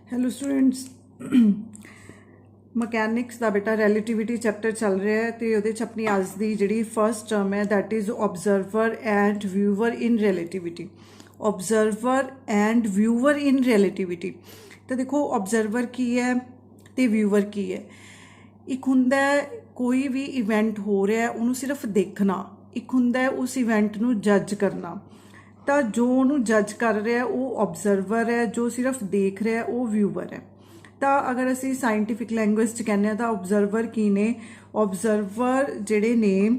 Hello students mechanics ਦਾ ਬੇਟਾ relativity chapter ਚੱਲ ਰਿਹਾ ਹੈ ਤੇ ਉਹਦੇ ਚ ਆਪਣੀ ਅੱਜ ਦੀ ਜਿਹੜੀ ਫਰਸਟ ਟਰਮ ਹੈ that is observer and viewer in relativity. Observer and viewer in relativity ਤਾਂ ਦੇਖੋ ਆਬਜ਼ਰਵਰ ਕੀ ਹੈ ਤੇ ਵਿਊਅਰ ਕੀ ਹੈ। ਇੱਕ ਹੁੰਦਾ ਕੋਈ ਵੀ ਇਵੈਂਟ ਹੋ ਰਿਹਾ ਉਹਨੂੰ ਸਿਰਫ ਦੇਖਣਾ, ਇੱਕ ਹੁੰਦਾ ਉਸ ਇਵੈਂਟ ਨੂੰ ਜੱਜ ਕਰਨਾ। ਤਾਂ ਜੋ ਉਹਨੂੰ ਜੱਜ ਕਰ ਰਿਹਾ ਉਹ ਆਬਜ਼ਰਵਰ ਹੈ, ਜੋ ਸਿਰਫ ਦੇਖ ਰਿਹਾ ਉਹ ਵਿਊਅਰ ਹੈ। ਤਾਂ ਅਗਰ ਅਸੀਂ ਸਾਇੰਟੀਫਿਕ ਲੈਂਗੁਏਜ 'ਚ ਕਹਿੰਦੇ ਹਾਂ ਤਾਂ ਆਬਜ਼ਰਵਰ ਕੀ ਨੇ? ਆਬਜ਼ਰਵਰ ਜਿਹੜੇ ਨੇ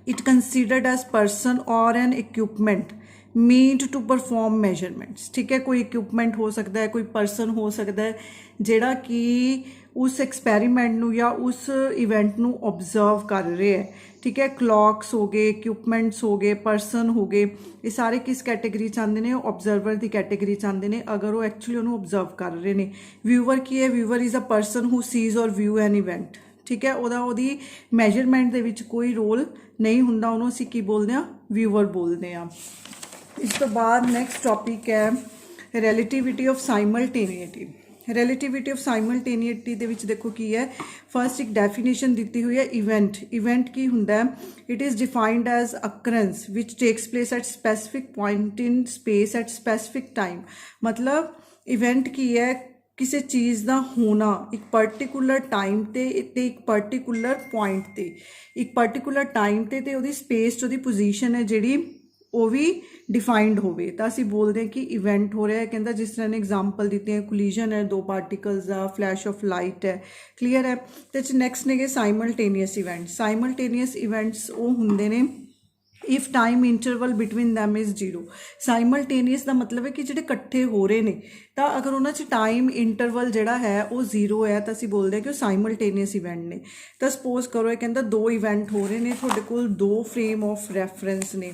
ਇਟ ਕੰਸੀਡਰਡ ਐਜ਼ ਪਰਸਨ ਔਰ ਐਨ ਇਕਵਿਪਮੈਂਟ ਮੀਨਡ ਟੂ ਪਰਫਾਰਮ ਮੈਜਰਮੈਂਟਸ। ਠੀਕ ਹੈ, ਕੋਈ ਇਕਵਿਪਮੈਂਟ ਹੋ ਸਕਦਾ ਹੈ, ਕੋਈ ਪਰਸਨ ਹੋ ਸਕਦਾ ਹੈ ਜਿਹੜਾ ਕਿ ਉਸ ਐਕਸਪੈਰੀਮੈਂਟ ਨੂੰ ਜਾਂ ਉਸ ਇਵੈਂਟ ਨੂੰ ਓਬਜ਼ਰਵ ਕਰ ਰਿਹਾ ਹੈ। ठीक है, क्लॉक्स हो गए, इक्विपमेंट्स हो गए, पर्सन हो गए, ये सारे किस कैटेगरी च आते हैं? ऑबजरवर की कैटेगरी च आते हैं अगर वो एक्चुअली उन्होंने ऑबजर्व कर रहे हैं। व्यूअर की है? Viewer is a person who seize और व्यू एन इवेंट। ठीक है, ਉਹਦੀ ਮੈਜਰਮੈਂਟ ਦੇ ਵਿੱਚ ਕੋਈ ਰੋਲ ਨਹੀਂ ਹੁੰਦਾ, ਉਹਨੂੰ ਅਸੀਂ ਕੀ ਬੋਲਦੇ ਹਾਂ? ਵਿਊਅਰ ਬੋਲਦੇ ਹਾਂ। ਇਸ ਤੋਂ ਬਾਅਦ ਨੈਕਸਟ ਟੌਪਿਕ ਹੈ ਰਿਲੇਟਿਵਿਟੀ ਆਫ ਸਾਈਮਲਟੇਨੀਅਟੀ। ਰਿਲੇਟਿਵਿਟੀ ਆਫ ਸਾਈਮਲਟੇਨੀਅਟੀ ਦੇ ਵਿੱਚ ਦੇਖੋ ਕੀ ਹੈ। ਫਸਟ ਇੱਕ ਡੈਫੀਨੇਸ਼ਨ ਦਿੱਤੀ ਹੋਈ ਹੈ ਇਵੈਂਟ। ਇਵੈਂਟ ਕੀ ਹੁੰਦਾ? It is defined as occurrence which takes place at specific point in space at specific time. ਮਤਲਬ ਇਵੈਂਟ ਕੀ ਹੈ? ਕਿਸੇ ਚੀਜ਼ ਦਾ ਹੋਣਾ ਇੱਕ ਪਰਟੀਕੂਲਰ ਟਾਈਮ ਤੇ ਇੱਕ ਪਰਟੀਕੂਲਰ ਪੁਆਇੰਟ ਤੇ, ਇੱਕ ਪਰਟੀਕੂਲਰ ਟਾਈਮ ਤੇ ਉਹਦੀ ਸਪੇਸ 'ਚ ਉਹਦੀ ਪੋਜੀਸ਼ਨ ਹੈ ਜਿਹੜੀ ਉਹ ਵੀ ਡਿਫਾਈंड ਹੋਵੇ ਤਾਂ ਅਸੀਂ ਬੋਲਦੇ ਹਾਂ ਕਿ ਇਵੈਂਟ ਹੋ ਰਿਹਾ ਹੈ। ਕਹਿੰਦਾ ਜਿਸ ਤਰ੍ਹਾਂ ਨੇ ਐਗਜ਼ਾਮਪਲ ਦਿੱਤੇ ਹੈ, ਕੋਲੀਜਨ ਹੈ ਦੋ particles the, flash of light ਹੈ। ਕਲੀਅਰ ਹੈ? ਤੇ ਨੈਕਸਟ ਨੇਗੇ ਸਾਈਮਲਟੇਨੀਅਸ ਇਵੈਂਟਸ। ਸਾਈਮਲਟੇਨੀਅਸ ਇਵੈਂਟਸ ਉਹ ਹੁੰਦੇ ਨੇ if time interval between them is zero. Simultaneous ਦਾ ਮਤਲਬ ਹੈ ਕਿ ਜਿਹੜੇ ਇਕੱਠੇ ਹੋ ਰਹੇ ਨੇ ਤਾਂ ਅਗਰ ਉਹਨਾਂ 'ਚ ਟਾਈਮ ਇੰਟਰਵਲ ਜਿਹੜਾ ਹੈ ਉਹ ਜ਼ੀਰੋ ਹੈ ਤਾਂ ਅਸੀਂ ਬੋਲਦੇ ਹਾਂ ਕਿ ਉਹ ਸਾਈਮਲਟੇਨੀਅਸ ਇਵੈਂਟ ਨੇ। ਤਾਂ ਸਪੋਜ਼ ਕਰੋ ਇਹ ਕਹਿੰਦਾ ਦੋ ਇਵੈਂਟ ਹੋ ਰਹੇ ਨੇ, ਤੁਹਾਡੇ ਕੋਲ ਦੋ ਫਰੇਮ ਆਫ ਰੈਫਰੈਂਸ ਨੇ।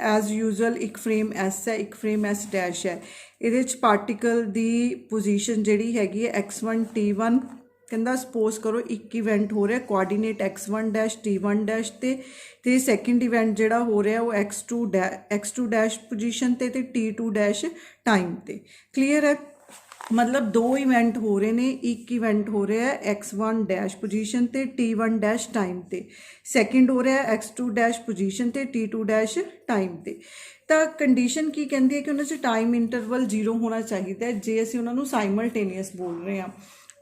ਐਜ਼ ਯੂਜ਼ਅਲ ਇੱਕ ਫਰੇਮ ਐਸ ਹੈ, ਇੱਕ ਫਰੇਮ ਐਸ ਡੈਸ਼ ਹੈ। ਇਹਦੇ 'ਚ ਪਾਰਟੀਕਲ ਦੀ ਪੋਜੀਸ਼ਨ ਜਿਹੜੀ ਹੈਗੀ ਹੈ x1 t1। ਕਹਿੰਦਾ ਸਪੋਜ਼ ਕਰੋ ਇੱਕ ਇਵੈਂਟ ਹੋ ਰਿਹਾ coordinate x1 dash t1 dash ਤੇ ਸੈਕਿੰਡ ਇਵੈਂਟ ਜਿਹੜਾ ਹੋ ਰਿਹਾ ਉਹ x2 ਡੈਸ਼ ਪੋਜੀਸ਼ਨ ਤੇ t2 ਡੈਸ਼ ਟਾਈਮ ਤੇ। ਕਲੀਅਰ ਹੈ? ਮਤਲਬ ਦੋ ਇਵੈਂਟ ਹੋ ਰਹੇ ਨੇ, ਇੱਕ ਇਵੈਂਟ ਹੋ ਰਿਹਾ x1 ਡੈਸ਼ ਪੋਜੀਸ਼ਨ ਤੇ t1 ਡੈਸ਼ ਟਾਈਮ ਤੇ, ਸੈਕਿੰਡ ਹੋ ਰਿਹਾ x2 ਡੈਸ਼ ਪੋਜੀਸ਼ਨ ਤੇ t2 ਡੈਸ਼ ਟਾਈਮ ਤੇ। ਤਾਂ ਕੰਡੀਸ਼ਨ ਕੀ ਕਹਿੰਦੀ ਹੈ ਕਿ ਉਹਨਾਂ 'ਚ ਟਾਈਮ ਇੰਟਰਵਲ ਜ਼ੀਰੋ ਹੋਣਾ ਚਾਹੀਦਾ ਜੇ ਅਸੀਂ ਉਹਨਾਂ ਨੂੰ ਸਾਈਮਲਟੇਨੀਅਸ ਬੋਲ ਰਹੇ ਹਾਂ।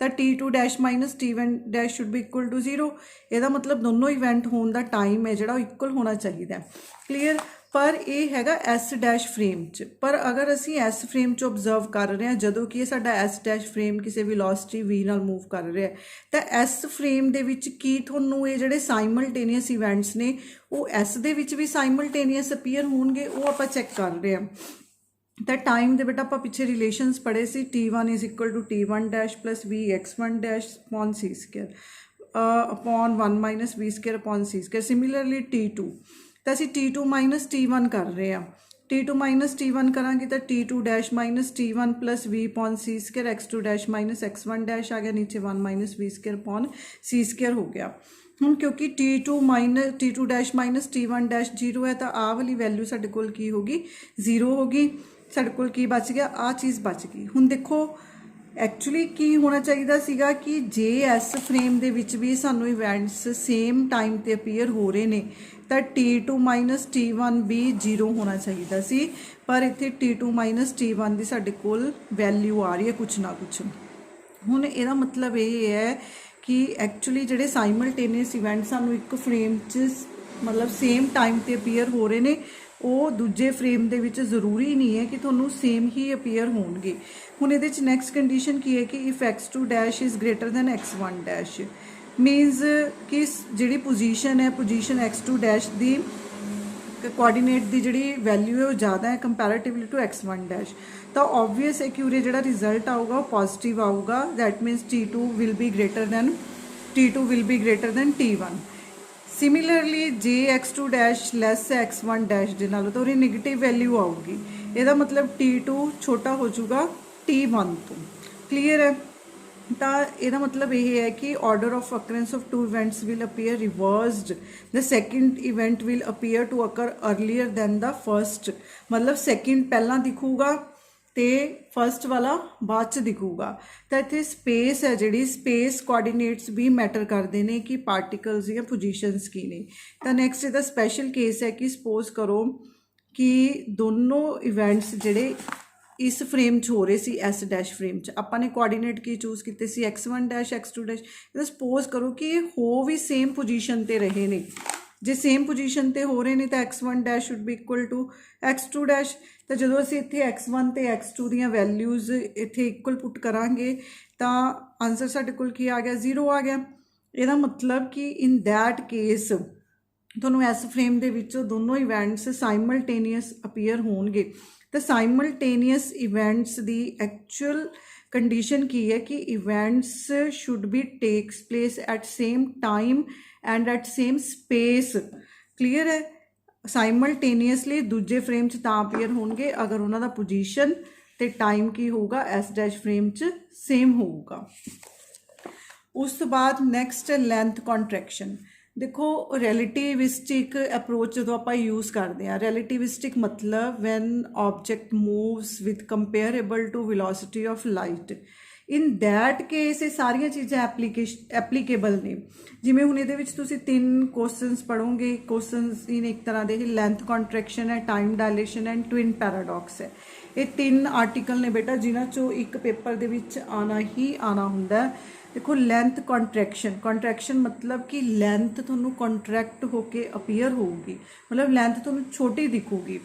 ਤਾਂ t2 dash minus t1 dash should be equal two zero. ਇਹਦਾ ਮਤਲਬ ਦੋਨੋਂ ਇਵੈਂਟ ਹੋਣ ਦਾ ਟਾਈਮ ਹੈ ਜਿਹੜਾ ਉਹ ਇਕੁਅਲ ਹੋਣਾ ਚਾਹੀਦਾ। ਕਲੀਅਰ? ਪਰ ਇਹ ਹੈਗਾ ਐਸ ਡੈਸ਼ ਫਰੇਮ 'ਚ। ਪਰ ਅਗਰ ਅਸੀਂ ਐਸ ਫਰੇਮ 'ਚ ਓਬਜ਼ਰਵ ਕਰ ਰਹੇ ਹਾਂ ਜਦੋਂ ਕਿ ਇਹ ਸਾਡਾ ਐਸ ਡੈਸ਼ ਫਰੇਮ ਕਿਸੇ ਵੈਲੋਸਿਟੀ v ਨਾਲ ਮੂਵ ਕਰ ਰਿਹਾ ਤਾਂ ਐਸ ਫਰੇਮ ਦੇ ਵਿੱਚ ਕੀ ਤੁਹਾਨੂੰ ਇਹ ਜਿਹੜੇ ਸਾਈਮਲਟੇਨੀਅਸ ਇਵੈਂਟਸ ਨੇ ਉਹ ਐਸ ਦੇ ਵਿੱਚ ਵੀ ਸਾਈਮਲਟੇਨੀਅਸ ਅਪੀਅਰ ਹੋਣਗੇ? ਉਹ ਆਪਾਂ ਚੈੱਕ ਕਰ ਰਹੇ ਹਾਂ। ਤਾਂ ਟਾਈਮ ਦੇ ਬੇਟਾ ਆਪਾਂ ਪਿੱਛੇ ਰਿਲੇਸ਼ਨਸ ਪੜ੍ਹੇ ਸੀ, t1 is equal to t1 dash plus v x1 dash upon c square upon 1 minus v square upon c square. Similarly t2 ਤਾਂ ਅਸੀਂ t2 ਮਾਈਨਸ t1 ਕਰ ਰਹੇ ਹਾਂ। t2 ਮਾਈਨਸ t1 ਕਰਾਂਗੇ ਤਾਂ t2 dash minus t1 plus v upon c square, x2 dash minus x1 dash ਆ ਗਿਆ ਨੀਚੇ 1 minus v square upon c square ਹੋ ਗਿਆ। ਹੁਣ ਕਿਉਂਕਿ t2 dash minus t1 dash zero ਹੈ ਤਾਂ ਆਹ ਵਾਲੀ ਵੈਲਿਊ ਸਾਡੇ ਕੋਲ ਕੀ ਹੋਗੀ? ਜ਼ੀਰੋ ਹੋਗੀ। ਸਾਡੇ ਕੋਲ ਕੀ ਬਚ ਗਿਆ? ਆਹ ਚੀਜ਼ ਬਚ ਗਈ। ਹੁਣ ਦੇਖੋ ਐਕਚੁਅਲੀ ਕੀ ਹੋਣਾ ਚਾਹੀਦਾ ਸੀਗਾ ਕਿ ਜੇ ਐਸ ਫਰੇਮ ਦੇ ਵਿੱਚ ਵੀ ਸਾਨੂੰ ਇਵੈਂਟਸ ਸੇਮ ਟਾਈਮ 'ਤੇ ਅਪੀਅਰ ਹੋ ਰਹੇ ਨੇ ਤਾਂ t2 ਮਾਈਨਸ t1 ਵੀ ਜ਼ੀਰੋ ਹੋਣਾ ਚਾਹੀਦਾ ਸੀ। ਪਰ ਇੱਥੇ t2 ਮਾਈਨਸ t1 ਦੀ ਸਾਡੇ ਕੋਲ ਵੈਲਿਊ ਆ ਰਹੀ ਹੈ ਕੁਛ ਨਾ ਕੁਛ। ਹੁਣ ਇਹਦਾ ਮਤਲਬ ਇਹ ਹੈ ਕਿ ਐਕਚੁਅਲੀ ਜਿਹੜੇ ਸਾਈਮਲਟੇਨੀਅਸ ਇਵੈਂਟ ਸਾਨੂੰ ਇੱਕ ਫਰੇਮ 'ਚ ਮਤਲਬ ਸੇਮ ਟਾਈਮ 'ਤੇ ਅਪੀਅਰ ਹੋ ਰਹੇ ਨੇ ਉਹ ਦੂਜੇ ਫਰੇਮ ਦੇ ਵਿੱਚ ਜ਼ਰੂਰੀ ਨਹੀਂ ਹੈ ਕਿ ਤੁਹਾਨੂੰ ਸੇਮ ਹੀ ਅਪੀਅਰ ਹੋਣਗੇ। ਹੁਣ ਇਹਦੇ 'ਚ ਨੈਕਸਟ ਕੰਡੀਸ਼ਨ ਕੀ ਹੈ ਕਿ if x2 dash is greater then x1 dash means ਕਿ ਜਿਹੜੀ ਪੋਜੀਸ਼ਨ ਹੈ ਪੋਜੀਸ਼ਨ x2 ਡੈਸ਼ ਦੀ ਕੋਆਰਡੀਨੇਟ ਦੀ ਜਿਹੜੀ ਵੈਲਿਊ ਹੈ ਉਹ ਜ਼ਿਆਦਾ ਹੈ ਕੰਪੈਰੇਟਿਵਲੀ ਟੂ x1 ਡੈਸ਼। ਤਾਂ ਓਬਵੀਅਸ ਹੈ ਕਿ ਉਰੇ ਜਿਹੜਾ ਰਿਜ਼ਲਟ ਆਊਗਾ ਉਹ ਪੋਜ਼ਿਟਿਵ ਆਊਗਾ। That means t2 will be greater then t1। Similarly ਜੇ x2 ਡੈਸ਼ ਲੈਸ ਹੈ x1 ਡੈਸ਼ ਦੇ ਨਾਲ ਤਾਂ ਉਹਦੀ ਨੈਗੇਟਿਵ ਵੈਲਿਊ ਆਊਗੀ। ਇਹਦਾ ਮਤਲਬ t2 ਛੋਟਾ ਹੋ ਜਾਊਗਾ t1 ਤੋਂ। ਕਲੀਅਰ ਹੈ? ਤਾਂ ਇਹਦਾ ਮਤਲਬ ਇਹ ਹੈ ਕਿ order of occurrence of two events will appear reversed. The second event will appear to occur earlier than the first. ਮਤਲਬ ਸੈਕਿੰਡ ਪਹਿਲਾਂ ਦਿਖੂਗਾ ਤੇ ਫਸਟ ਵਾਲਾ ਬਾਅਦ ਚ ਦਿਖੂਗਾ। ਤਾਂ ਇੱਥੇ ਸਪੇਸ ਹੈ ਜਿਹੜੀ, ਸਪੇਸ ਕੋਆਰਡੀਨੇਟਸ ਵੀ ਮੈਟਰ ਕਰਦੇ ਨੇ ਕਿ ਪਾਰਟੀਕਲਸ ਦੀਆਂ ਪੋਜੀਸ਼ਨਸ ਕੀ ਨੇ। ਤਾਂ ਨੈਕਸਟ ਇਹਦਾ ਸਪੈਸ਼ਲ ਕੇਸ ਹੈ ਕਿ ਸਪੋਜ਼ ਕਰੋ ਕਿ ਦੋਨੋਂ ਇਵੈਂਟਸ ਜਿਹੜੇ ਇਸ ਫਰੇਮ 'ਚ ਹੋ ਰਹੇ ਸੀ, ਐਸ ਡੈਸ਼ ਫਰੇਮ 'ਚ ਆਪਾਂ ਨੇ ਕੋਆਰਡੀਨੇਟ ਕੀ ਚੂਜ਼ ਕੀਤੇ ਸੀ, x1 ਡੈਸ਼ x2 ਡੈਸ਼। ਇਹਦਾ ਸਪੋਜ਼ ਕਰੋ ਕਿ ਇਹ ਹੋ ਵੀ ਸੇਮ ਪੋਜੀਸ਼ਨ 'ਤੇ ਰਹੇ ਨੇ। ਜੇ ਸੇਮ ਪੋਜੀਸ਼ਨ 'ਤੇ ਹੋ ਰਹੇ ਨੇ ਤਾਂ x1 dash should be equal to x2 dash. ਤਾਂ ਜਦੋਂ ਅਸੀਂ ਇੱਥੇ x1 ਤੇ x2 ਦੀਆਂ ਵੈਲਿਊਜ਼ ਇੱਥੇ ਇਕੁਅਲ ਪੁੱਟ ਕਰਾਂਗੇ ਤਾਂ ਆਨਸਰ ਸਾਡੇ ਕੋਲ ਕੀ ਆ ਗਿਆ, 0 ਆ ਗਿਆ। ਇਹਦਾ ਮਤਲਬ ਕਿ ਇਨ ਦੈਟ ਕੇਸ ਤੁਹਾਨੂੰ ਇਸ ਫਰੇਮ ਦੇ ਵਿੱਚੋਂ ਦੋਨੋਂ ਇਵੈਂਟਸ ਸਾਈਮਲਟੇਨੀਅਸ ਅਪੀਅਰ ਹੋਣਗੇ। ਤਾਂ ਸਾਈਮਲਟੇਨੀਅਸ ਇਵੈਂਟਸ ਦੀ ਐਕਚੁਅਲ ਕੰਡੀਸ਼ਨ ਕੀ ਹੈ ਕਿ events should be takes place at same time and at same space. Clear ਹੈ। ਸਾਈਮਲਟੇਨੀਅਸਲੀ ਦੂਜੇ ਫਰੇਮ 'ਚ ਤਾਂ ਅਪੀਅਰ ਹੋਣਗੇ ਅਗਰ ਉਹਨਾਂ ਦਾ ਪੋਜੀਸ਼ਨ ਤੇ ਟਾਈਮ ਕੀ ਹੋਊਗਾ, ਐਸ ਡੈਸ਼ ਫਰੇਮ 'ਚ ਸੇਮ ਹੋਊਗਾ। ਉਸ ਤੋਂ ਬਾਅਦ ਨੈਕਸਟ ਲੈਂਥ ਕੰਟਰੈਕਸ਼ਨ। ਦੇਖੋ ਰਿਲੇਟਿਵਿਸਟਿਕ ਅਪਰੋਚ ਜਦੋਂ ਆਪਾਂ ਯੂਜ਼ ਕਰਦੇ ਹਾਂ, ਰਿਲੇਟਿਵਿਸਟਿਕ ਮਤਲਬ when object moves with comparable to velocity of light. In that case ਇਹ ਸਾਰੀਆਂ ਚੀਜ਼ਾਂ ਐਪਲੀਕੇਬਲ ਨੇ। ਜਿਵੇਂ ਹੁਣ ਇਹਦੇ ਵਿੱਚ ਤੁਸੀਂ 3 ਕੁਐਸਚਨਸ ਪੜ੍ਹੋਗੇ। ਕੁਐਸਚਨਸ ਇਨ ਇੱਕ ਤਰ੍ਹਾਂ ਦੇ ਲੈਂਥ ਕੰਟਰੈਕਸ਼ਨ ਹੈ, ਟਾਈਮ ਡਾਇਲੇਸ਼ਨ ਐਂਡ ਟਵਿਨ ਪੈਰਾਡੌਕਸ ਹੈ। ਇਹ 3 ਆਰਟੀਕਲ ਨੇ ਬੇਟਾ ਜਿਨ੍ਹਾਂ 'ਚੋਂ ਇੱਕ ਪੇਪਰ ਦੇ ਵਿੱਚ ਆਉਣਾ ਹੀ ਆਉਣਾ ਹੁੰਦਾ। ਦੇਖੋ ਲੈਂਥ ਕੰਟਰੈਕਸ਼ਨ ਮਤਲਬ ਕਿ ਲੈਂਥ ਤੁਹਾਨੂੰ ਕੰਟਰੈਕਟ ਹੋ ਕੇ ਅਪੀਅਰ ਹੋਊਗੀ, ਮਤਲਬ ਲੈਂਥ ਤੁਹਾਨੂੰ ਛੋਟੀ ਦਿਖੂਗੀ।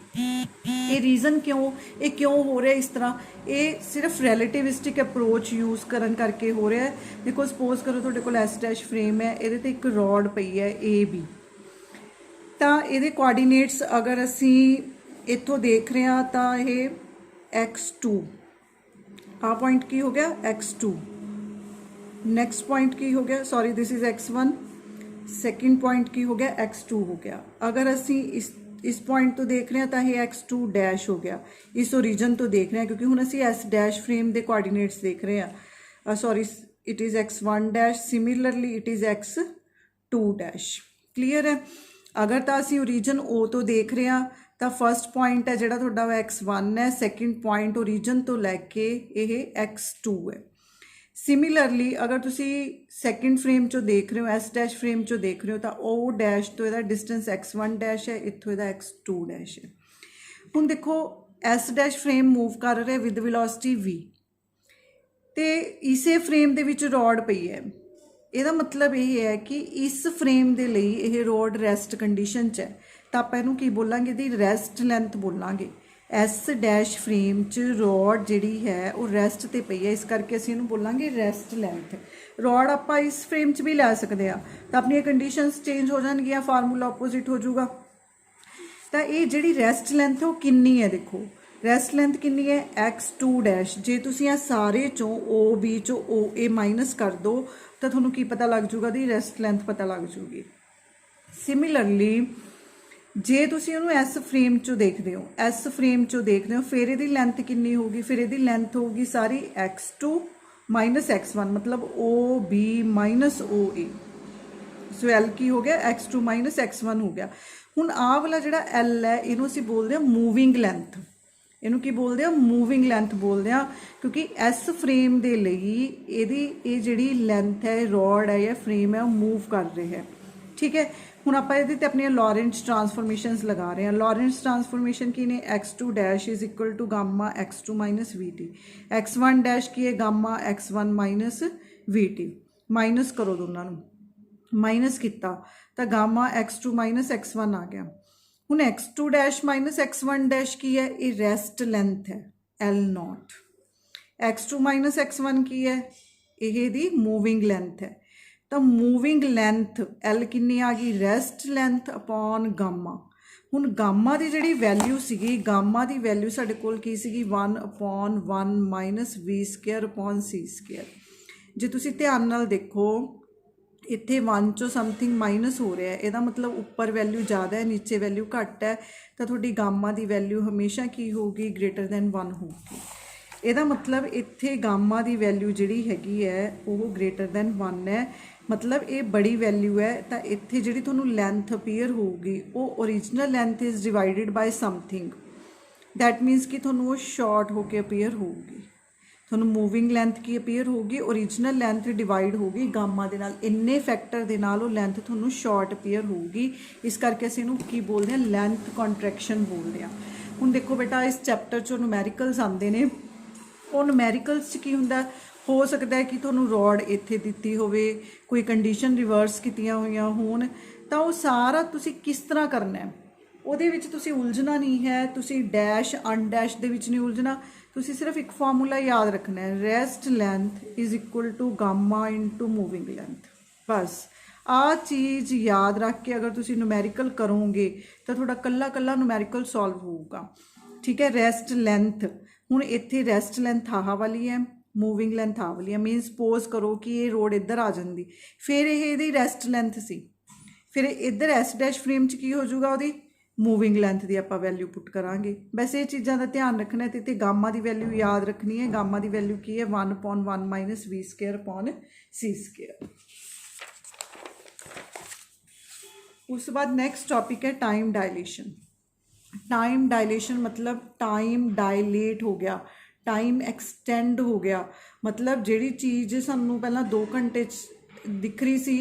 ਇਹ ਰੀਜ਼ਨ ਕਿਉਂ ਹੋ ਰਿਹਾ ਇਸ ਤਰ੍ਹਾਂ, ਇਹ ਸਿਰਫ ਰਿਲੇਟਿਵਿਸਟਿਕ ਅਪਰੋਚ ਯੂਜ਼ ਕਰਨ ਕਰਕੇ ਹੋ ਰਿਹਾ ਹੈ। ਦੇਖੋ ਸਪੋਜ਼ ਕਰੋ ਤੁਹਾਡੇ ਕੋਲ ਐਸ ਡੈਸ਼ ਫਰੇਮ ਹੈ, ਇਹਦੇ 'ਤੇ ਇੱਕ ਰੋਡ ਪਈ ਹੈ AB। ਤਾਂ ਇਹਦੇ ਕੋਆਰਡੀਨੇਟਸ ਅਗਰ ਅਸੀਂ ਇੱਥੋਂ ਦੇਖ ਰਹੇ ਹਾਂ ਤਾਂ ਇਹ x2, ਆਹ ਪੁਆਇੰਟ ਕੀ ਹੋ ਗਿਆ x2, ਨੈਕਸਟ ਪੁਆਇੰਟ ਕੀ ਹੋ ਗਿਆ, sorry this is x1, second point ਕੀ ਹੋ ਗਿਆ x2 ਹੋ ਗਿਆ। ਅਗਰ ਅਸੀਂ ਇਸ ਪੁਆਇੰਟ ਤੋਂ ਦੇਖ ਰਹੇ ਹਾਂ ਤਾਂ ਇਹ x2 ਡੈਸ਼ ਹੋ ਗਿਆ। ਇਸ ਓਰੀਜਨ ਤੋਂ ਦੇਖ ਰਹੇ ਹਾਂ ਕਿਉਂਕਿ ਹੁਣ ਅਸੀਂ ਐਸ ਡੈਸ਼ ਫਰੇਮ ਦੇ ਕੋਆਰਡੀਨੇਟਸ ਦੇਖ ਰਹੇ ਹਾਂ। Sorry it is x1 dash, similarly it is x2 dash. Clear ਹੈ। ਅਗਰ ਤਾਂ ਅਸੀਂ ਓਰੀਜਨ O ਤੋਂ ਦੇਖ ਰਹੇ ਹਾਂ ਤਾਂ ਫਸਟ ਪੁਆਇੰਟ ਹੈ ਜਿਹੜਾ ਤੁਹਾਡਾ ਉਹ x1 ਹੈ, ਸੈਕਿੰਡ ਪੁਆਇੰਟ ਓਰੀਜਨ ਤੋਂ ਲੈ ਕੇ ਇਹ x2 ਹੈ। ਸਿਮਿਲਰਲੀ ਅਗਰ ਤੁਸੀਂ ਸੈਕਿੰਡ ਫਰੇਮ 'ਚੋਂ ਦੇਖ ਰਹੇ ਹੋ, ਐਸ ਡੈਸ਼ ਫਰੇਮ 'ਚੋਂ ਦੇਖ ਰਹੇ ਹੋ ਤਾਂ ਉਹ ਡੈਸ਼ ਤੋਂ ਇਹਦਾ ਡਿਸਟੈਂਸ x1 ਡੈਸ਼ ਹੈ, ਇੱਥੋਂ ਇਹਦਾ x2 ਡੈਸ਼ ਹੈ। ਹੁਣ ਦੇਖੋ ਐਸ ਡੈਸ਼ ਫਰੇਮ ਮੂਵ ਕਰ ਰਿਹਾ ਵਿਦ ਵੈਲੋਸਿਟੀ v ਤੇ ਇਸੇ ਫਰੇਮ ਦੇ ਵਿੱਚ ਰੋਡ ਪਈ ਹੈ। ਇਹਦਾ ਮਤਲਬ ਇਹ ਹੈ ਕਿ ਇਸ ਫਰੇਮ ਦੇ ਲਈ ਇਹ ਰੋਡ ਰੈਸਟ ਕੰਡੀਸ਼ਨ 'ਚ ਹੈ ਤਾਂ ਆਪਾਂ ਇਹਨੂੰ ਕੀ ਬੋਲਾਂਗੇ, ਇਹਦੀ ਰੈਸਟ ਲੈਂਥ ਬੋਲਾਂਗੇ। ਐਸ ਡੈਸ਼ ਫਰੇਮ 'ਚ ਰੋਡ ਜਿਹੜੀ ਹੈ ਉਹ ਰੈਸਟ 'ਤੇ ਪਈ ਹੈ, ਇਸ ਕਰਕੇ ਅਸੀਂ ਇਹਨੂੰ ਬੋਲਾਂਗੇ ਰੈਸਟ ਲੈਂਥ। ਰੋਡ ਆਪਾਂ ਇਸ ਫਰੇਮ 'ਚ ਵੀ ਲੈ ਸਕਦੇ ਹਾਂ ਤਾਂ ਆਪਣੀਆਂ ਕੰਡੀਸ਼ਨਸ ਚੇਂਜ ਹੋ ਜਾਣਗੀਆਂ, ਫਾਰਮੂਲਾ ਆਪੋਜ਼ਿਟ ਹੋ ਜਾਊਗਾ। ਤਾਂ ਇਹ ਜਿਹੜੀ ਰੈਸਟ ਲੈਂਥ ਉਹ ਕਿੰਨੀ ਹੈ, ਦੇਖੋ ਰੈਸਟ ਲੈਂਥ ਕਿੰਨੀ ਹੈ x2 ਡੈਸ਼। ਜੇ ਤੁਸੀਂ ਆ ਸਾਰੇ 'ਚੋਂ OB 'ਚੋਂ OA ਮਾਈਨਸ ਕਰ ਦਿਓ ਤਾਂ ਤੁਹਾਨੂੰ ਕੀ ਪਤਾ ਲੱਗ ਜੂਗਾ, ਦੀ ਰੈਸਟ ਲੈਂਥ ਪਤਾ ਲੱਗ ਜੂਗੀ। ਸਿਮਿਲਰਲੀ ਜੇ ਤੁਸੀਂ ਉਹਨੂੰ ਐਸ ਫਰੇਮ 'ਚੋਂ ਦੇਖਦੇ ਹੋ, ਐਸ ਫਰੇਮ 'ਚੋਂ ਦੇਖਦੇ ਹੋ, ਫਿਰ ਇਹਦੀ ਲੈਂਥ ਕਿੰਨੀ ਹੋਊਗੀ, ਫਿਰ ਇਹਦੀ ਲੈਂਥ ਹੋਊਗੀ ਸਾਰੀ x2 ਮਾਈਨਸ x1, ਮਤਲਬ OB ਮਾਈਨਸ OA। ਸੋ L ਕੀ ਹੋ ਗਿਆ, x2 ਮਾਈਨਸ x1 ਹੋ ਗਿਆ। ਹੁਣ ਆਹ ਵਾਲਾ ਜਿਹੜਾ L ਹੈ ਇਹਨੂੰ ਅਸੀਂ ਬੋਲਦੇ ਹਾਂ ਮੂਵਿੰਗ ਲੈਂਥ। ਇਹਨੂੰ ਕੀ ਬੋਲਦੇ ਆ, ਮੂਵਿੰਗ ਲੈਂਥ ਬੋਲਦੇ ਆ, ਕਿਉਂਕਿ ਐਸ ਫਰੇਮ ਦੇ ਲਈ ਇਹ ਜਿਹੜੀ ਲੈਂਥ ਹੈ, ਰੋਡ ਹੈ ਜਾਂ ਫਰੇਮ ਹੈ ਉਹ ਮੂਵ ਕਰ ਰਿਹਾ ਹੈ। ਠੀਕ ਹੈ। ਹੁਣ ਆਪਾਂ ਇਹਦੇ ਤੇ ਆਪਣੀਆਂ ਲੌਰੈਂਟਜ਼ ਟ੍ਰਾਂਸਫੋਰਮੇਸ਼ਨਸ ਲਗਾ ਰਹੇ ਹਾਂ। ਲੌਰੈਂਟਜ਼ ਟ੍ਰਾਂਸਫੋਰਮੇਸ਼ਨ ਕੀ ਨੇ, x2 dash is equal to gamma x2 minus VT, x1 dash ਕੀ ਹੈ gamma x1 minus VT। Minus ਕਰੋ ਦੋਨਾਂ ਨੂੰ, ਮਾਈਨਸ ਕੀਤਾ ਤਾਂ ਗਾਮਾ x2 ਮਾਈਨਸ x1 ਆ ਗਿਆ। ਹੁਣ x2 dash minus x1 dash ਕੀ ਹੈ, ਇਹ ਰੈਸਟ ਲੈਂਥ ਹੈ L0। x2 ਮਾਈਨਸ x1 ਕੀ ਹੈ, ਇਹ ਇਹਦੀ ਮੂਵਿੰਗ ਲੈਂਥ ਹੈ। ਤਾਂ ਮੂਵਿੰਗ ਲੈਂਥ L ਕਿੰਨੀ ਆ ਗਈ, ਰੈਸਟ ਲੈਂਥ ਅਪੋਨ ਗਾਮਾ। ਹੁਣ ਗਾਮਾ ਦੀ ਜਿਹੜੀ ਵੈਲਿਊ ਸੀਗੀ, ਗਾਮਾ ਦੀ ਵੈਲਿਊ ਸਾਡੇ ਕੋਲ ਕੀ ਸੀਗੀ, 1/1 minus V square upon C square. ਜੇ ਤੁਸੀਂ ਧਿਆਨ ਨਾਲ ਦੇਖੋ ਇੱਥੇ 1 ਚੋਂ ਸਮਥਿੰਗ ਮਾਈਨਸ ਹੋ ਰਿਹਾ, ਇਹਦਾ ਮਤਲਬ ਉੱਪਰ ਵੈਲਿਊ ਜ਼ਿਆਦਾ ਹੈ ਨੀਚੇ ਵੈਲਿਊ ਘੱਟ ਹੈ, ਤਾਂ ਤੁਹਾਡੀ ਗਾਮਾ ਦੀ ਵੈਲਿਊ ਹਮੇਸ਼ਾ ਕੀ ਹੋਊਗੀ, ਗ੍ਰੇਟਰ ਦੈਨ 1 ਹੋਊਗੀ। ਇਹਦਾ ਮਤਲਬ ਇੱਥੇ ਗਾਮਾ ਦੀ ਵੈਲਿਊ ਜਿਹੜੀ ਹੈਗੀ ਹੈ ਉਹ ਗ੍ਰੇਟਰ ਦੈਨ 1 ਹੈ, ਮਤਲਬ ਇਹ ਬੜੀ ਵੈਲਿਊ ਹੈ। ਤਾਂ ਇੱਥੇ ਜਿਹੜੀ ਤੁਹਾਨੂੰ ਲੈਂਥ ਅਪੀਅਰ ਹੋਊਗੀ ਉਹ original length is divided by something. That means कि ਤੁਹਾਨੂੰ ਉਹ ਸ਼ਾਰਟ ਹੋ ਕੇ ਅਪੀਅਰ ਹੋਊਗੀ, ਤੁਹਾਨੂੰ ਮੂਵਿੰਗ ਲੈਂਥ ਕੀ ਅਪੀਅਰ ਹੋਊਗੀ, ਓਰੀਜਨਲ ਲੈਂਥ ਡਿਵਾਈਡ ਹੋਊਗੀ ਗਾਮਾ ਦੇ ਨਾਲ, ਇੰਨੇ ਫੈਕਟਰ ਦੇ ਨਾਲ ਉਹ ਲੈਂਥ ਤੁਹਾਨੂੰ ਸ਼ਾਰਟ ਅਪੀਅਰ ਹੋਊਗੀ। ਇਸ ਕਰਕੇ ਅਸੀਂ ਇਹਨੂੰ ਕੀ ਬੋਲਦੇ ਹਾਂ, ਲੈਂਥ ਕੰਟਰੈਕਸ਼ਨ ਬੋਲਦੇ ਹਾਂ। ਹੁਣ ਦੇਖੋ ਬੇਟਾ ਇਸ ਚੈਪਟਰ 'ਚੋਂ ਨੂਮੈਰੀਕਲਸ ਆਉਂਦੇ ਨੇ, ਉਹ ਨੂਮੈਰੀਕਲਸ 'ਚ ਕੀ ਹੁੰਦਾ, ਹੋ ਸਕਦਾ ਹੈ ਕਿ ਤੁਹਾਨੂੰ ਰੋਡ ਇੱਥੇ ਦਿੱਤੀ ਹੋਵੇ, ਕੋਈ ਕੰਡੀਸ਼ਨ ਰਿਵਰਸ ਕੀਤੀਆਂ ਹੋਈਆਂ ਹੋਣ, ਤਾਂ ਉਹ ਸਾਰਾ ਤੁਸੀਂ ਕਿਸ ਤਰ੍ਹਾਂ ਕਰਨਾ ਹੈ, ਉਹਦੇ ਵਿੱਚ ਤੁਸੀਂ ਉਲਝਣਾ ਨਹੀਂ ਹੈ, ਤੁਸੀਂ ਡੈਸ਼ ਅਨਡੈਸ਼ ਦੇ ਵਿੱਚ ਨਹੀਂ ਉਲਝਣਾ, ਤੁਸੀਂ ਸਿਰਫ ਇੱਕ ਫਾਰਮੂਲਾ ਯਾਦ ਰੱਖਣਾ ਹੈ, rest length is equal to gamma into moving length. ਬਸ ਆਹ ਚੀਜ਼ ਯਾਦ ਰੱਖ ਕੇ ਅਗਰ ਤੁਸੀਂ ਨੂਮੈਰੀਕਲ ਕਰੋਗੇ ਤਾਂ ਤੁਹਾਡਾ ਕੱਲਾ ਕੱਲਾ ਨੂਮੈਰੀਕਲ ਸੋਲਵ ਹੋਊਗਾ। ਠੀਕ ਹੈ, ਰੈਸਟ ਲੈਂਥ, ਹੁਣ ਇੱਥੇ ਰੈਸਟ ਲੈਂਥ ਆਹ ਵਾਲੀ ਹੈ, ਮੂਵਿੰਗ ਲੈਂਥ ਆਹ ਵਾਲੀ ਹੈ, ਮੀਨਸ ਸਪੋਜ਼ ਕਰੋ ਕਿ ਇਹ ਰੋਡ ਇੱਧਰ ਆ ਜਾਂਦੀ, ਫਿਰ ਇਹ ਇਹਦੀ ਰੈਸਟ ਲੈਂਥ ਸੀ, ਫਿਰ ਇੱਧਰ ਐਸ ਡੈਸ਼ ਫਰੇਮ 'ਚ ਕੀ ਹੋ ਜਾਊਗਾ, ਉਹਦੀ ਮੂਵਿੰਗ ਲੈਂਥ ਦੀ ਆਪਾਂ ਵੈਲਿਊ ਪੁੱਟ ਕਰਾਂਗੇ। ਵੈਸੇ ਇਹ ਚੀਜ਼ਾਂ ਦਾ ਧਿਆਨ ਰੱਖਣਾ ਹੈ, ਤੇ ਗਾਮਾ ਦੀ ਵੈਲਿਊ ਯਾਦ ਰੱਖਣੀ ਹੈ। ਗਾਮਾ ਦੀ ਵੈਲਿਊ ਕੀ ਹੈ, 1/1 minus v square upon c square. ਉਸ ਤੋਂ ਬਾਅਦ ਨੈਕਸਟ ਟॉपिक है टाइम डायलेशन। टाइम डायलेशन मतलब टाइम डायलेट हो गया, टाइम एक्सटेंड हो गया, मतलब ਜਿਹੜੀ ਚੀਜ਼ ਸਾਨੂੰ ਪਹਿਲਾਂ 2 ਘੰਟੇ 'ਚ ਦਿਖ ਰਹੀ ਸੀ,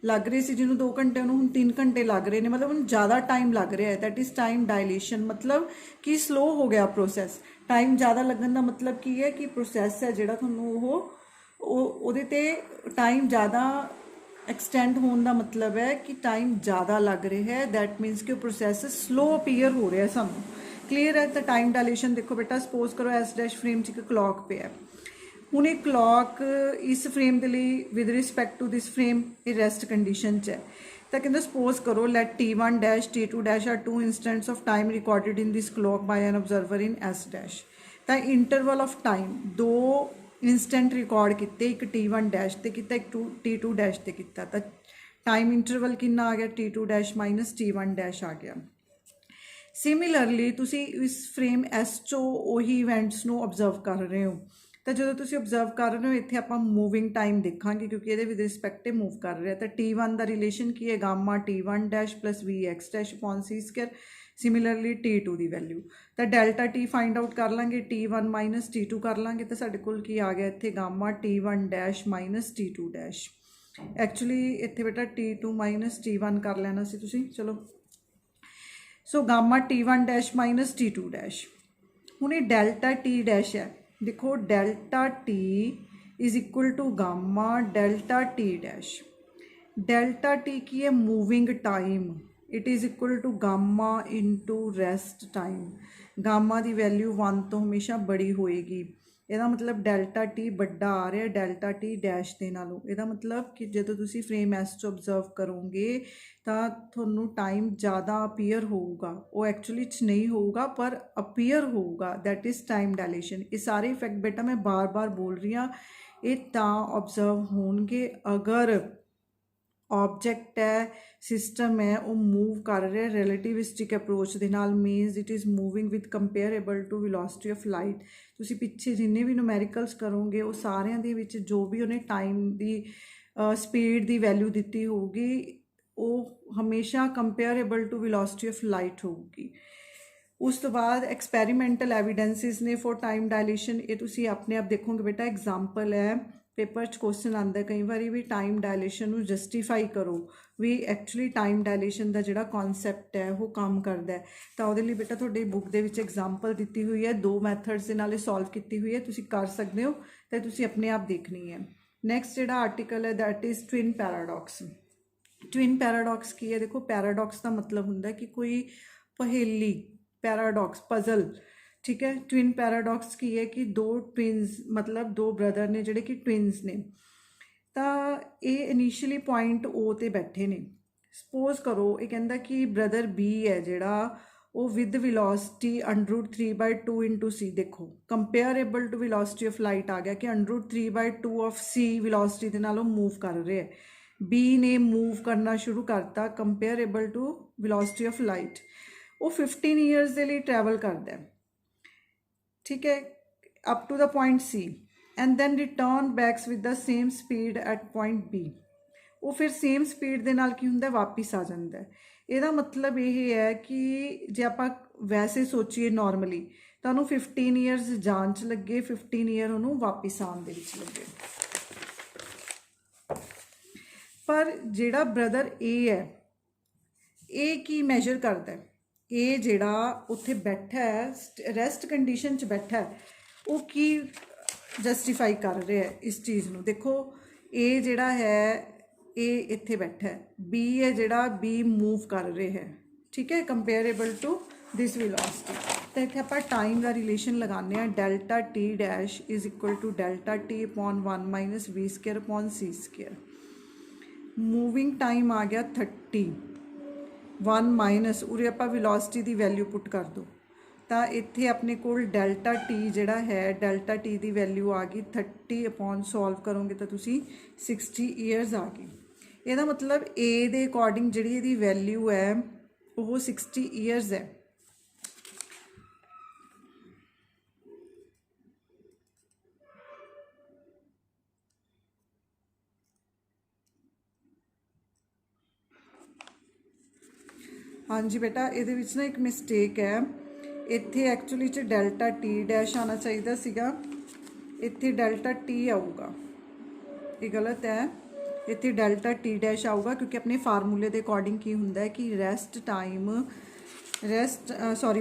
ਲੱਗ ਰਹੀ ਸੀ ਜਿਹਨੂੰ 2 ਘੰਟੇ, ਉਹਨੂੰ ਹੁਣ 3 ਘੰਟੇ ਲੱਗ ਰਹੇ ਨੇ, मतलब ਹੁਣ ਜ਼ਿਆਦਾ ਟਾਈਮ ਲੱਗ ਰਿਹਾ ਹੈ। दैट इज़ टाइम डायलेशन, मतलब कि स्लो हो गया प्रोसैस। टाइम ज़्यादा लगन का मतलब की है कि प्रोसैस है ਜਿਹੜਾ ਤੁਹਾਨੂੰ ਉਹਦੇ ਤੇ टाइम ज़्यादा एक्सटेंड होने का मतलब है कि टाइम ज़्यादा लग रहा है, दैट मीनस कि प्रोसैस स्लो अपीयर हो रहा है सानू। क्लीयर है, तो टाइम डायलेशन देखो बेटा, सपोज करो एस डैश फ्रेम च एक क्लॉक पे है, हूँ ये क्लॉक इस फ्रेम के लिए with respect to this frame ये रैसट कंडीशन च है, तो कहते सपोज करो let T1 dash T2 dash are 2 instants of time recorded in this clock by an observer in S dash. तो interval of time 2 instant record किए, एक T1 dash ते किया, एक T2 डैश ते किया, तो टाइम इंटरवल कितना आ गया, T2 dash minus T1 dash आ गया। सिमिलरली तुसी इस फ्रेम एस चो उही इवेंट्स नू ऑब्जर्व कर रहे हो, तो जो तुसी ऑब्जर्व कर रहे हो इत्थे आपां मूविंग टाइम देखांगे क्योंकि ये विद रिस्पैक्ट मूव कर रहा है। तो T1 का रिलेशन की है, gamma T1 dash plus VX dash upon C square. Similarly T2 की वैल्यू तो डेल्टा T फाइंड आउट कर लाँगे, T1 माइनस T2 कर लाँगे, तो साडे कोल की आ गया इत्थे gamma T1 dash minus T2 dash. Actually इत्थे बेटा T2 माइनस T1 कर लेना सी तुसी, चलो। So gamma T1 dash minus T2 dash, हुण ये डेल्टा T डैश है, देखो delta T is equal to gamma delta T dash. Delta T की है moving time, it is equal to gamma into rest time. Gamma की value 1 तो हमेशा बड़ी होएगी, यदा मतलब डेल्टा T बड़ा आ रहा है डेल्टा T डैश के नालों। यदा मतलब कि जो तुसी फ्रेम एस च ऑब्जर्व करोगे तो थोनू टाइम ज़्यादा अपीयर होगा, वो एक्चुअली नहीं होगा पर अपीयर होगा, दैट इज़ टाइम डायलेशन। ये सारे इफेक्ट बेटा मैं बार बार बोल रही हाँ, ये तां ऑब्जर्व होंगे अगर ऑब्जेक्ट है, सिस्टम है, वो मूव कर रहा है रिलेटिविस्टिक अप्रोच के नाल, means it is moving with comparable to velocity of light. तुसी पिछे जिन्ने भी न्यूमैरिकल्स करोगे वो सारियां दे विच जो भी उन्हें टाइम की स्पीड की वैल्यू दी होगी वो हमेशा comparable to velocity of light होगी। उस तो बाद एक्सपैरीमेंटल एविडेंसिस ने फॉर टाइम डायलेशन, ये तुसी अपने आप देखोगे बेटा, एग्जाम्पल है पेपर च क्वेश्चन आता कई बार भी टाइम डायलेशन को जस्टिफाई करो भी एक्चुअली टाइम डायलेशन का जोड़ा कॉन्सैप्ट है वो काम करता है। तो वो बेटा थोड़ी बुक के एग्जाम्पल दी हुई है, 2 मैथड्स के नाल सॉल्व की हुई है, तुसी कर सकते हो, तो तुसी अपने आप देखनी है। नैक्सट जो आर्टिकल है that is twin paradox. Twin paradox की है, देखो पैराडॉक्स का मतलब होंगे कि कोई पहेली, पैराडॉक्स पजल, ठीक है। ट्विन पैराडॉक्स की है कि 2 ट्विन्स मतलब 2 ब्रदर ने जोड़े कि ट्विन्स ने, तो ये इनिशियली पॉइंट ओ ते बैठे ने। सपोज करो ये कहता कि ब्रदर बी है जोड़ा वो विद विलोसिटी √3/2 इंटू सी, देखो comparable to velocity of light आ गया कि √3/2 ऑफ सी विलोसिटी के नालों मूव कर रहे हैं। बी ने मूव करना शुरू करता comparable to velocity of light, वो 15 ईयर्स के लिए ट्रैवल करता है, ठीक है, up to the point C and then return backs with the same speed at point B. वो फिर सेम स्पीड के नाल की हुंदा वापिस आ जाता है। ਇਹਦਾ मतलब ये है कि जे आप ਵੈਸੇ ਸੋਚੀਏ ਨਾਰਮਲੀ ਤਾਂ ਉਹਨੂੰ 15 ਈਅਰਸ ਜਾਣ 'ਚ ਲੱਗੇ, 15 ਈਅਰ ਉਹਨੂੰ ਵਾਪਿਸ ਆਉਣ ਦੇ ਵਿੱਚ ਲੱਗੇ। ਪਰ ਜਿਹੜਾ ਬ੍ਰਦਰ ਏ ਹੈ, ਇਹ ਕੀ ਮੈਜਰ ਕਰਦਾ ਹੈ? ਇਹ ਜਿਹੜਾ ਉੱਥੇ ਬੈਠਾ ਹੈ, ਰੈਸਟ ਕੰਡੀਸ਼ਨ 'ਚ ਬੈਠਾ ਹੈ, ਉਹ ਕੀ ਜਸਟੀਫਾਈ ਕਰ ਰਿਹਾ ਹੈ ਇਸ ਚੀਜ਼ ਨੂੰ? ਦੇਖੋ ਇਹ ਜਿਹੜਾ ਹੈ ਇਹ ਇੱਥੇ ਬੈਠਾ ਹੈ, ਬੀ ਹੈ ਜਿਹੜਾ ਬੀ ਮੂਵ ਕਰ ਰਿਹਾ ਹੈ, ਠੀਕ ਹੈ, ਕੰਪੇਅਰੇਬਲ ਟੂ ਦਿਸ ਵੈਲੋਸਿਟੀ। ਤਾਂ ਇੱਥੇ ਆਪਾਂ ਟਾਈਮ ਦਾ ਰਿਲੇਸ਼ਨ ਲਗਾਉਂਦੇ ਹਾਂ, delta T dash is equal to delta T upon 1 minus V square upon C square. Moving time आ गया 30, 1 माइनस उरे आप वेलोसिटी की वैल्यू पुट कर दो, तो इत्थे अपने कोल डेल्टा टी जिहड़ा है, डेल्टा टी की वैल्यू आ गई 30 अपॉन सॉल्व करोगे तो तुसी 60 ईयर्स आ गई। ਇਹਦਾ मतलब ए ਦੇ अकॉर्डिंग ਜਿਹੜੀ ਇਹਦੀ वैल्यू है वो 60 ईयर्स है। हाँ जी बेटा, ये ना एक मिसटेक है, इत्थे एक्चुअली च डेल्टा टी डैश आना चाहिए सीगा, इत्थे डेल्टा टी आऊगा, ये गलत है। इत्थे डेल्टा टी डैश आऊगा क्योंकि अपने फार्मूले के अकॉर्डिंग की हुंदा है कि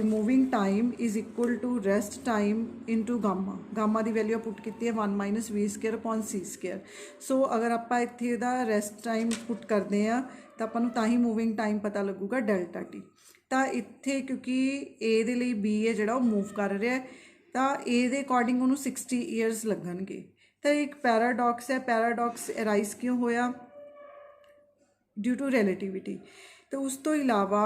moving time is equal to rest time into gamma. Gamma की वैल्यू पुट की है 1 minus V square upon C square. So अगर आप इत्थे दा रेस्ट टाइम पुट करते हैं तो अपन तां ही मूविंग टाइम पता लगूगा डेल्टा टी। तो इत्थे क्योंकि ए दे लई बी है जिहड़ा मूव कर रहा है, तो ए दे अकॉर्डिंग उन्होंने 60 ईयर्स लगणगे। तो एक पैराडॉक्स है, पैराडॉक्स अराइज क्यों होया? Due to relativity. तो उस तो इलावा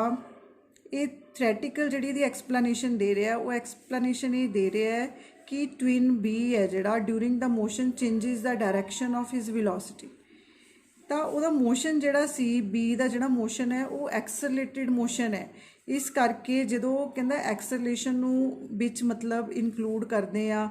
ये थ्रैटिकल जी एक्सप्लेनेशन दे रहा है, वो एक्सप्लेनेशन ये दे रहा है कि ट्विन बी है जिहड़ा during the motion changes the direction of his velocity. तो वह मोशन जिहड़ा सी बी का जिहड़ा मोशन है वो एक्सलरेटेड मोशन है, इस करके जो कहता एक्सलरेशन नूं विच मतलब इनकलूड करते हैं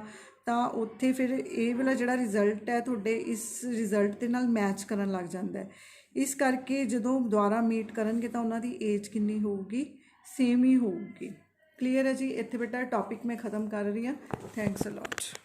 तो उत्थे फिर ये वाला जिहड़ा रिजल्ट है तुहाडे इस रिजल्ट के नाल मैच करन लग जाता है। इस करके जो दोबारा मीट करनगे तो उन्हां दी एज कितनी होगी? सेम ही होगी। क्लीयर है जी? इत्थे बेटा टॉपिक मैं ख़त्म कर रही हूँ। Thanks a lot.